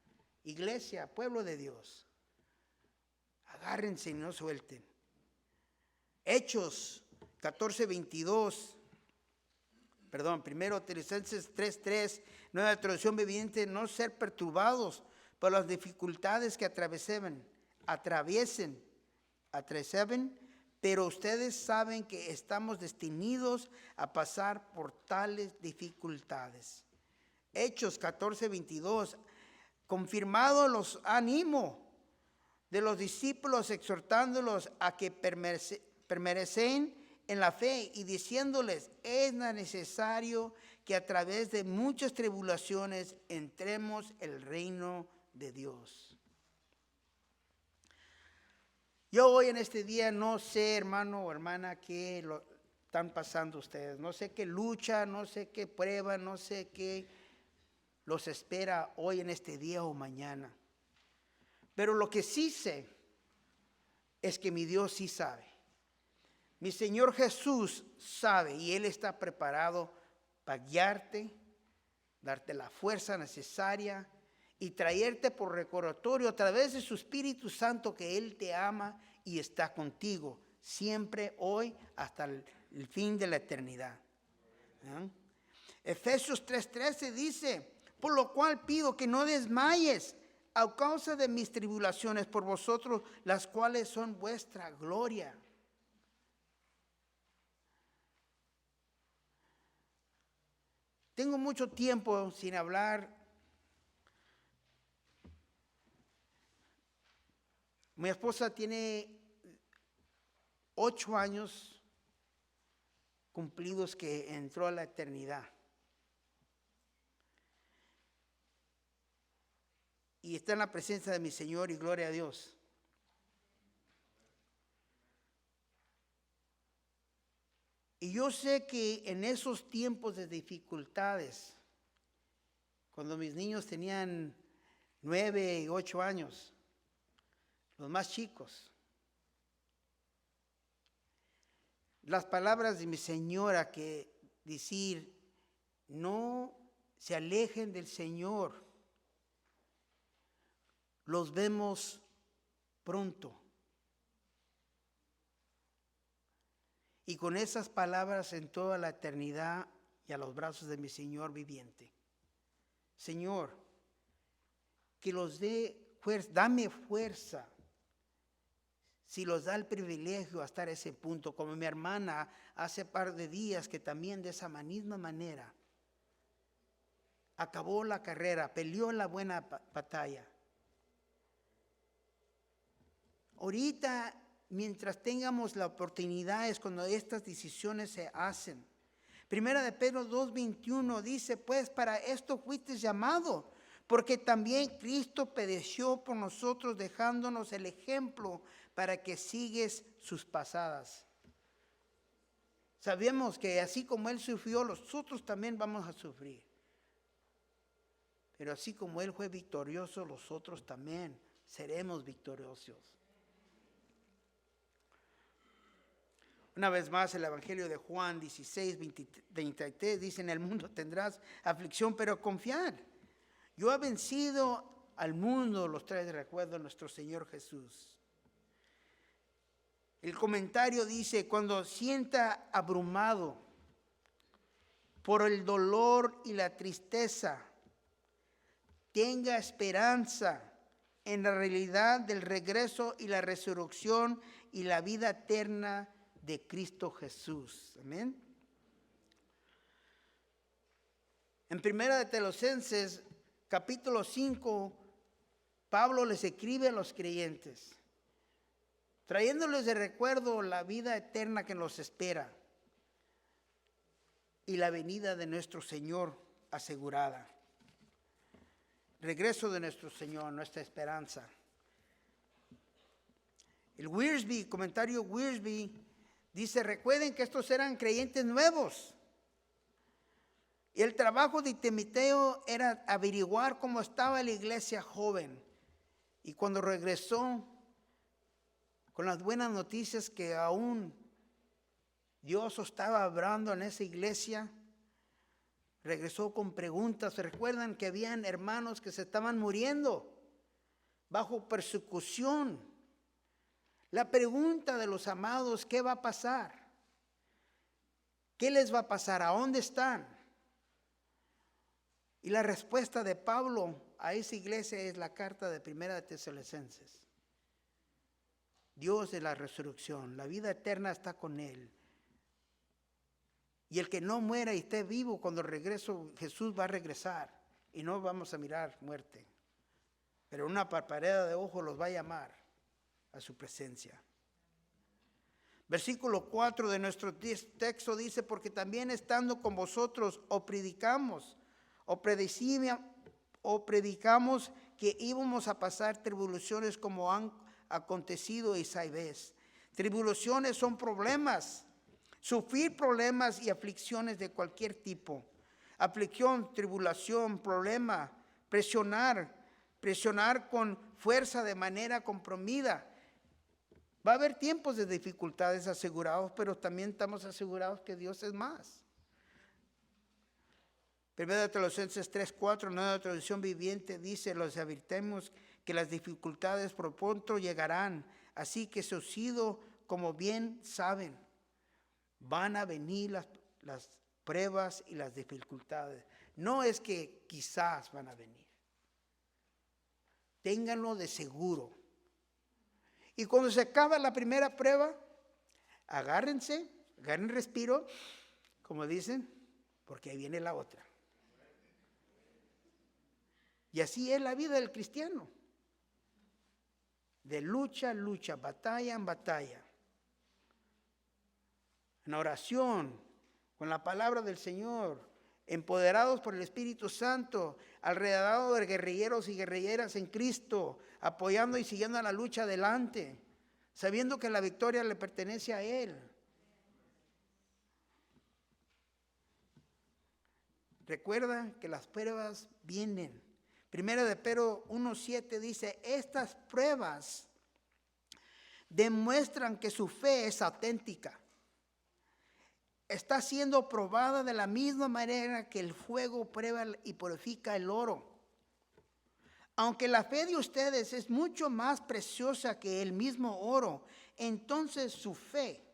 iglesia, pueblo de Dios. Agárrense y no suelten. Hechos 14:22. Perdón, 1 Tesalonicenses 3:3, nueva traducción viviente, no ser perturbados por las dificultades que atraviesen, pero ustedes saben que estamos destinados a pasar por tales dificultades. Hechos 14:22, confirmado los animo de los discípulos, exhortándolos a que permanecen en la fe y diciéndoles, es necesario que a través de muchas tribulaciones entremos el reino de Dios. Yo hoy en este día no sé, hermano o hermana, qué están pasando ustedes. No sé qué lucha, no sé qué prueba, no sé qué los espera hoy en este día o mañana. Pero lo que sí sé es que mi Dios sí sabe. Mi Señor Jesús sabe y Él está preparado para guiarte, darte la fuerza necesaria y traerte por recordatorio a través de su Espíritu Santo que Él te ama y está contigo siempre, hoy, hasta el fin de la eternidad. ¿Ah? Efesios 3:13 dice, por lo cual pido que no desmayes a causa de mis tribulaciones por vosotros, las cuales son vuestra gloria. Tengo mucho tiempo sin hablar. Mi esposa tiene 8 años cumplidos que entró a la eternidad. Y está en la presencia de mi Señor y gloria a Dios. Y yo sé que en esos tiempos de dificultades, cuando mis niños tenían 9 y 8 años, los más chicos, las palabras de mi señora que decir, no se alejen del Señor, los vemos pronto. Y con esas palabras en toda la eternidad y a los brazos de mi Señor viviente. Señor, que los dé fuerza, dame fuerza. Si los da el privilegio a estar a ese punto, como mi hermana hace par de días que también de esa misma manera acabó la carrera, peleó la buena batalla. Ahorita, mientras tengamos la oportunidad, es cuando estas decisiones se hacen. Primera de Pedro 2:21 dice, pues para esto fuiste llamado, porque también Cristo padeció por nosotros, dejándonos el ejemplo para que sigues sus pasadas. Sabemos que así como Él sufrió, nosotros también vamos a sufrir. Pero así como Él fue victorioso, nosotros también seremos victoriosos. Una vez más, el Evangelio de Juan 16:23 dice, en el mundo tendrás aflicción, pero confiad. Yo he vencido al mundo, los trae de recuerdo nuestro Señor Jesús. El comentario dice, cuando sienta abrumado por el dolor y la tristeza, tenga esperanza en la realidad del regreso y la resurrección y la vida eterna de Cristo Jesús. Amén. En Primera de Tesalonicenses, capítulo 5, Pablo les escribe a los creyentes, trayéndoles de recuerdo la vida eterna que nos espera y la venida de nuestro Señor asegurada. Regreso de nuestro Señor, nuestra esperanza. El Wiersbe, comentario Wiersbe, dice, recuerden que estos eran creyentes nuevos. Y el trabajo de Timoteo era averiguar cómo estaba la iglesia joven. Y cuando regresó con las buenas noticias que aún Dios estaba hablando en esa iglesia, regresó con preguntas. Recuerdan que habían hermanos que se estaban muriendo bajo persecución. La pregunta de los amados, ¿qué va a pasar? ¿Qué les va a pasar? ¿A dónde están? Y la respuesta de Pablo a esa iglesia es la carta de Primera de Tesalonicenses. Dios de la resurrección, la vida eterna está con Él. Y el que no muera y esté vivo cuando regreso, Jesús va a regresar y no vamos a mirar muerte. Pero una parpadea de ojos los va a llamar. a su presencia. Versículo 4 de nuestro texto dice, porque también estando con vosotros os predicamos que íbamos a pasar tribulaciones como han acontecido y sabéis. Tribulaciones son problemas, sufrir problemas y aflicciones de cualquier tipo. Aflicción, tribulación, problema, presionar con fuerza de manera comprimida. Va a haber tiempos de dificultades asegurados, pero también estamos asegurados que Dios es más. Primera de Tesalonicenses 3:4, nueva traducción viviente, dice, los advertimos que las dificultades por pronto llegarán, así que sucedido como bien saben, van a venir las pruebas y las dificultades. No es que quizás van a venir. Ténganlo de seguro. Y cuando se acaba la primera prueba, agarren respiro, como dicen, porque ahí viene la otra. Y así es la vida del cristiano. De lucha en lucha, batalla en batalla. En oración, con la palabra del Señor, empoderados por el Espíritu Santo, alrededor de guerrilleros y guerrilleras en Cristo, apoyando y siguiendo la lucha adelante, sabiendo que la victoria le pertenece a Él. Recuerda que las pruebas vienen. Primera de Pedro 1:7 dice, estas pruebas demuestran que su fe es auténtica. Está siendo probada de la misma manera que el fuego prueba y purifica el oro. Aunque la fe de ustedes es mucho más preciosa que el mismo oro, entonces su fe,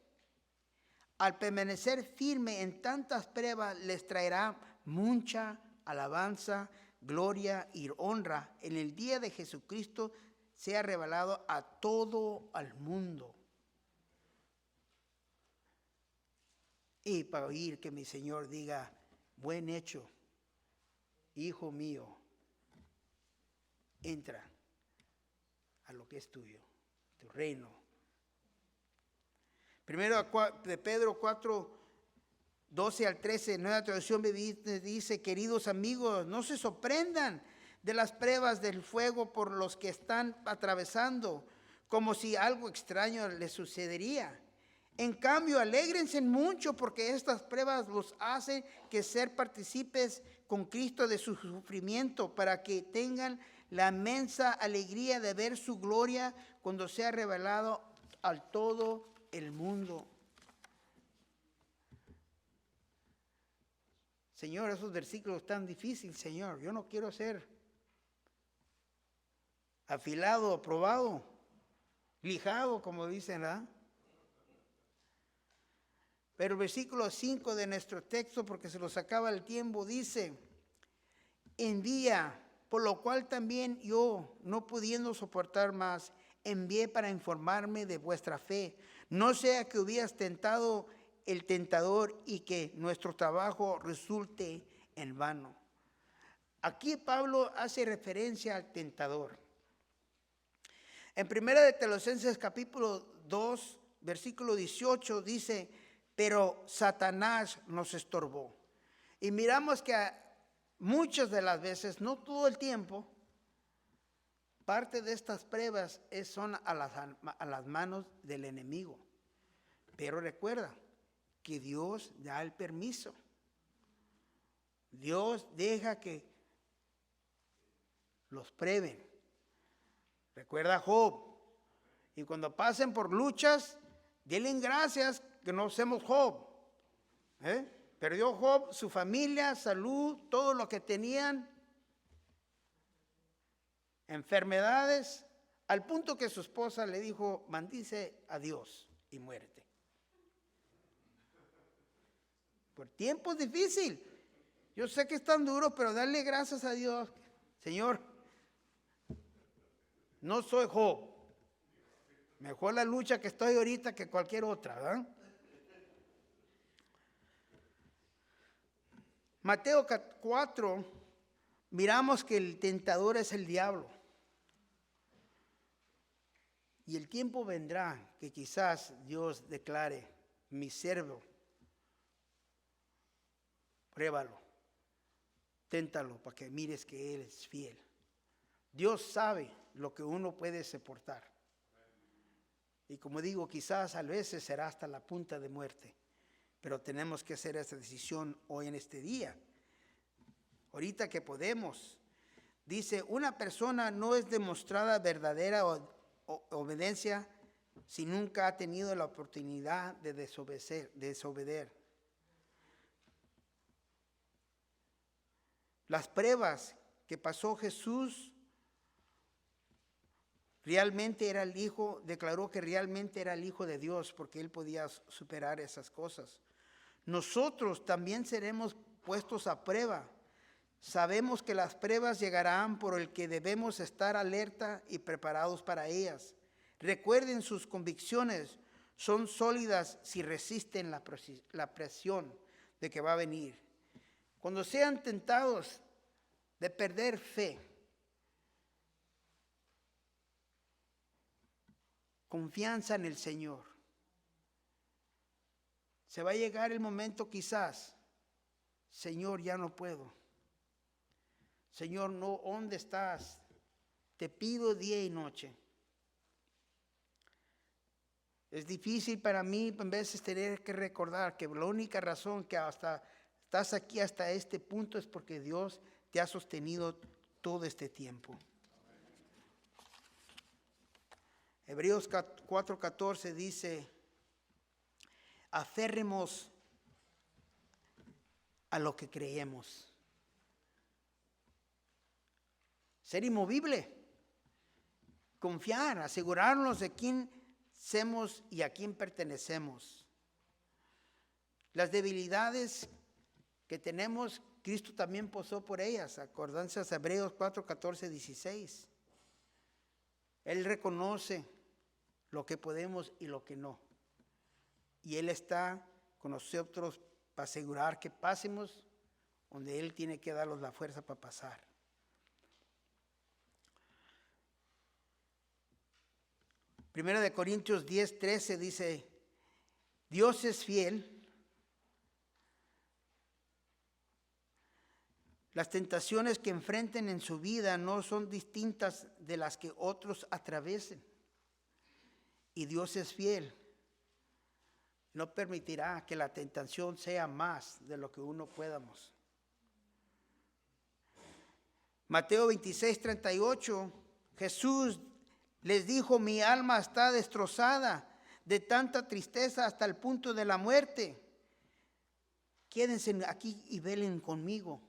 al permanecer firme en tantas pruebas, les traerá mucha alabanza, gloria y honra en el día de Jesucristo sea revelado a todo el mundo. Y para oír que mi Señor diga, buen hecho, hijo mío, entra a lo que es tuyo, tu reino. Primero de Pedro 4:12-13, nueva traducción dice, queridos amigos, no se sorprendan de las pruebas del fuego por los que están atravesando, como si algo extraño les sucedería. En cambio, alégrense mucho porque estas pruebas los hacen que ser partícipes con Cristo de su sufrimiento, para que tengan la inmensa alegría de ver su gloria cuando sea revelado al todo el mundo. Señor, esos versículos tan difíciles, Señor. Yo no quiero ser afilado, aprobado, lijado, como dicen, ¿verdad? Pero el versículo 5 de nuestro texto, porque se nos acaba el tiempo, dice, envía, por lo cual también yo, no pudiendo soportar más, envié para informarme de vuestra fe. No sea que hubieras tentado el tentador y que nuestro trabajo resulte en vano. Aquí Pablo hace referencia al tentador. En Primera de Tesalonicenses capítulo 2, versículo 18 dice, pero Satanás nos estorbó. Y miramos que muchas de las veces, no todo el tiempo, parte de estas pruebas son a las manos del enemigo. Pero recuerda que Dios da el permiso. Dios deja que los prueben. Recuerda a Job. Y cuando pasen por luchas, denle gracias que no somos Job. Perdió Job su familia, salud, todo lo que tenían, enfermedades, al punto que su esposa le dijo, maldice a Dios y muérete. Por tiempos difíciles. Yo sé que es tan duro, pero darle gracias a Dios. Señor, no soy Job. Mejor la lucha que estoy ahorita que cualquier otra, ¿verdad? Mateo 4, miramos que el tentador es el diablo. Y el tiempo vendrá que quizás Dios declare, mi siervo, pruébalo, téntalo para que mires que Él es fiel. Dios sabe lo que uno puede soportar. Y como digo, quizás a veces será hasta la punta de muerte. Pero tenemos que hacer esa decisión hoy en este día. Ahorita que podemos. Dice, una persona no es demostrada verdadera obediencia si nunca ha tenido la oportunidad de desobedecer. Las pruebas que pasó Jesús, realmente era el Hijo, declaró que realmente era el Hijo de Dios porque Él podía superar esas cosas. Nosotros también seremos puestos a prueba. Sabemos que las pruebas llegarán, por el que debemos estar alerta y preparados para ellas. Recuerden, sus convicciones son sólidas si resisten la presión de que va a venir. Cuando sean tentados de perder fe, confianza en el Señor. Se va a llegar el momento quizás, Señor, ya no puedo. Señor, no, ¿dónde estás? Te pido día y noche. Es difícil para mí a veces tener que recordar que la única razón que hasta estás aquí hasta este punto es porque Dios te ha sostenido todo este tiempo. Hebreos 4:14 dice, aférremos a lo que creemos. Ser inmovible, confiar, asegurarnos de quién somos y a quién pertenecemos. Las debilidades que tenemos, Cristo también pasó por ellas. Acordanse a Hebreos 4:14, 16. Él reconoce lo que podemos y lo que no. Y Él está con nosotros para asegurar que pasemos donde Él tiene que darnos la fuerza para pasar. Primera de Corintios 10:13 dice, Dios es fiel. Las tentaciones que enfrenten en su vida no son distintas de las que otros atraviesen. Y Dios es fiel. No permitirá que la tentación sea más de lo que uno podamos. Mateo 26:38, Jesús les dijo, mi alma está destrozada de tanta tristeza hasta el punto de la muerte. Quédense aquí y velen conmigo.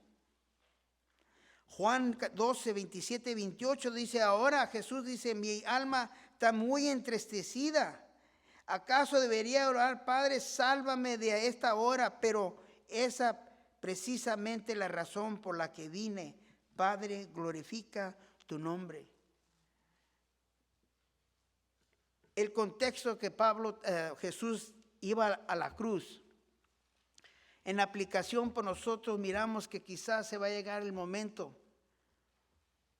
Juan 12, 27 y 28 dice, ahora Jesús dice, mi alma está muy entristecida. ¿Acaso debería orar, Padre, sálvame de esta hora? Pero esa precisamente la razón por la que vine. Padre, glorifica tu nombre. El contexto que Jesús iba a la cruz. En aplicación por nosotros miramos que quizás se va a llegar el momento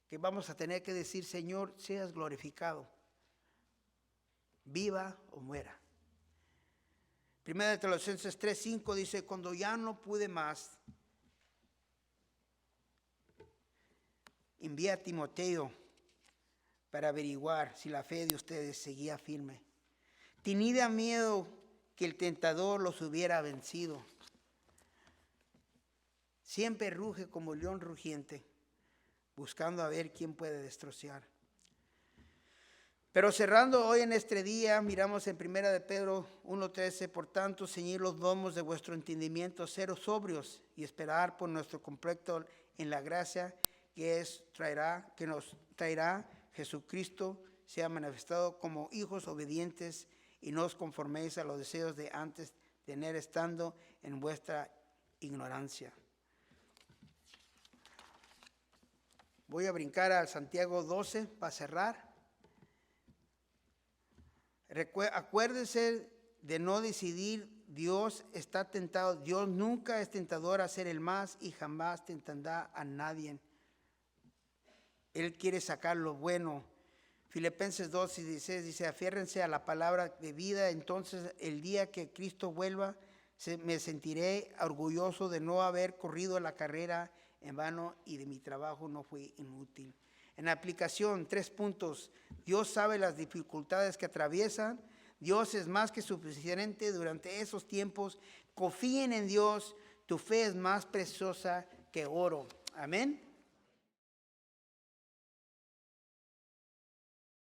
que vamos a tener que decir, Señor, seas glorificado, viva o muera. Primera de Tesalonicenses 3:5 dice, cuando ya no pude más, envié a Timoteo para averiguar si la fe de ustedes seguía firme. Tenía miedo que el tentador los hubiera vencido. Siempre ruge como león rugiente, buscando a ver quién puede destrozar. Pero cerrando hoy en este día, miramos en 1 de Pedro 1:13, por tanto, ceñid los lomos de vuestro entendimiento, ser sobrios y esperar por nuestro completo en la gracia que nos traerá Jesucristo, sea manifestado como hijos obedientes, y no os conforméis a los deseos de antes tener estando en vuestra ignorancia. Voy a brincar al Santiago 12 para cerrar. Acuérdense de no decidir, Dios está tentado, Dios nunca es tentador a ser el más y jamás tentará a nadie. Él quiere sacar lo bueno, Filipenses 2:16 dice, afiérrense a la palabra de vida, entonces el día que Cristo vuelva, me sentiré orgulloso de no haber corrido la carrera en vano y de mi trabajo no fue inútil. En aplicación, 3 puntos. Dios sabe las dificultades que atraviesan. Dios es más que suficiente durante esos tiempos. Confíen en Dios. Tu fe es más preciosa que oro. Amén.